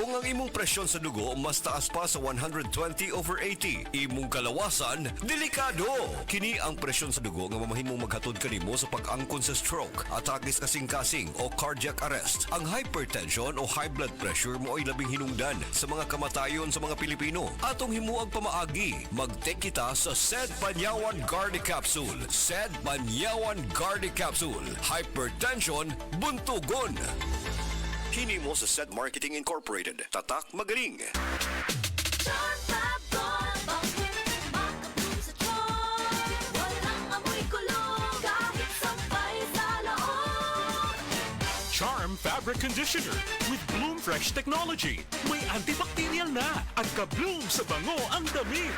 Kung ang imong presyon sa dugo mas taas pa sa 120/80, imong kalawasan delikado. Kini ang presyon sa dugo nga mamahimong maghatod kanimo sa pag-angkon sa stroke, atake sa kasing-kasing o cardiac arrest. Ang hypertension o high blood pressure mo ay labing hinungdan sa mga kamatayon sa mga Pilipino. Atong himuang pamaagi, mag-take kita sa SED Banyawan Garde Capsule. SED Banyawan Garde Capsule. Hypertension, buntugon. Hini mo sa SED Marketing Incorporated. Tatak magaling. Charm Fabric Conditioner with Bloom Fresh Technology. May antibacterial na at ka-bloom sa bango ang damit.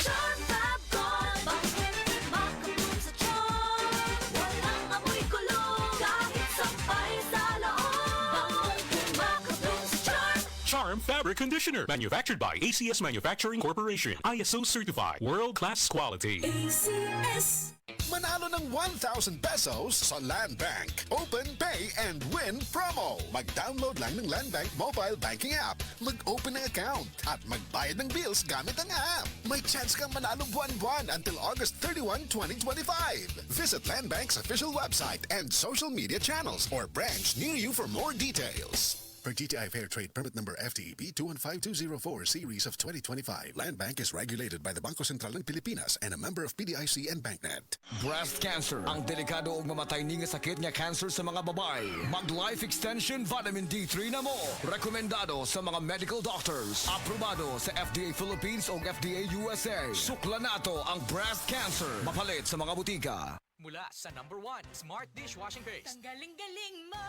Charm Fab Gold, bakit makabloom sa charm? Walang amoy kulong, kahit sampay sa loob. Makabloom sa charm. Charm Fabric Conditioner. Manufactured by ACS Manufacturing Corporation. ISO certified. World-class quality. ACS. Manalo ng 1,000 pesos sa Land Bank. Open, pay, and win promo. Mag-download lang ng Land Bank mobile banking app. Mag-open ng account at magbayad ng bills gamit ang app. May chance kang manalo buwan-buwan until August 31, 2025. Visit Land Bank's official website and social media channels or branch near you for more details. Per GTI Fair Trade Permit Number FTEP 215204 Series of 2025. Land Bank is regulated by the Bangko Sentral ng Pilipinas and a member of PDIC and BancNet. Breast cancer, ang delikado o mamatay ni nga sakit nga cancer sa mga babae. Mag-life extension vitamin D3 na mo. Rekomendado sa mga medical doctors. Aprobado sa FDA Philippines o FDA USA. Sukla nato ang breast cancer. Mapalit sa mga butika. Mula sa #1 Smart Dishwashing Paste. Tanggaling-galing mo.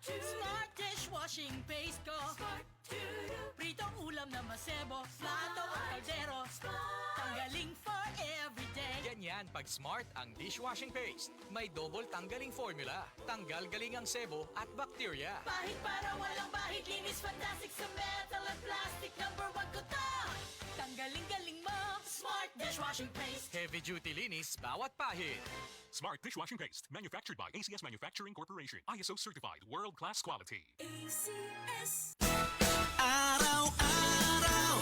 Smart dishwashing paste ko. Pritong ulam na masebo. Plato o kaldero. Tanggaling for everyday. Ganyan pag Smart ang dishwashing paste. May double tanggaling formula. Tanggal galing ang sebo at bacteria. Bahid para walang bahid. Linis fantastic sa metal at plastic. #1 ko to. Tanggaling-galing mo. Smart dishwashing paste. Heavy duty linis bawat pahid. Smart Dishwashing Paste. Manufactured by ACS Manufacturing Corporation. ISO certified. World-class quality. ACS. Araw-araw,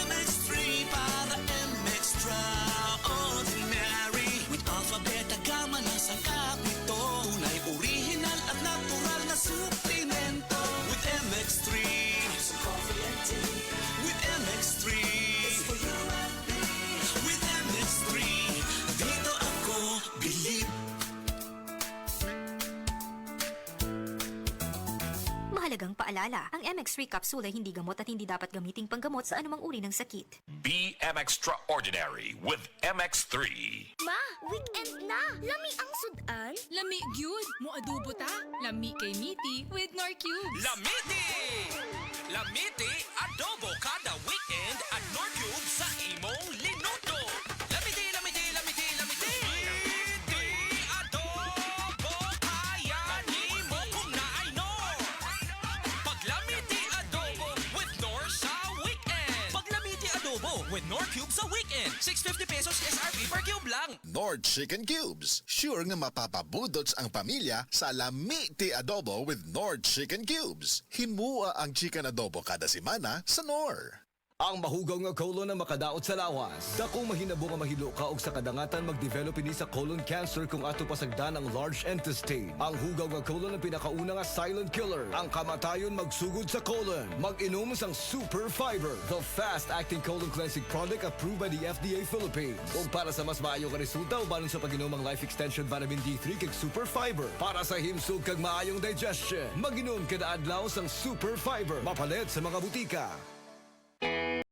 MX3 para MX-Traordinary. With alphabeta gamma na sangkap nito. Tunay, original at natural na suplemento. With MX3, some coffee and tea. With MX3, it's for you and me. With MX3, dito ako bilib. Mahalagang paalala, ang MX3 capsule ay hindi gamot at hindi dapat gamiting panggamot sa anumang uri ng sakit. Be Extraordinary with MX3. Ma, weekend na. Lami ang sudan. Lami gyud mo adobo ta. Lami kay Miti with Nor Cubes. Lamiti! Lamiti adobo kada weekend at Nor Cube sa imong linuto. Lamiti, lamiti, lamiti, lamiti. Lamiti adobo kaya nimo kung naay Nor. Pag Lamiti adobo with Nor sa weekend. Pag Lamiti adobo with Nor Cube sa weekend. 650 pesos SRP per cube lang. Nord Chicken Cubes. Sure nga mapapabudots ang pamilya sa Lamiti Adobo with Nord Chicken Cubes. Himua ang chicken adobo kada semana sa Nor. Ang mahugaw nga colon na makadaot sa lawas. Dakong mahinabo nga mahilo ka og sa kadangatan mag-develop ini sa colon cancer kung ato pasagdan ang large intestine. Ang hugaw nga colon ang pinakauna nga silent killer. Ang kamatayon magsugod sa colon. Mag-inom sang Super Fiber, the fast-acting colon cleansing product approved by the FDA Philippines. Ug para sa mas maayo nga resulta ubanon sa pag-inom ang life extension vitamin D3 kag Super Fiber. Para sa himsog kag maayong digestion, mag-inom kada adlaw sang Super Fiber. Mapalit sa mga butika.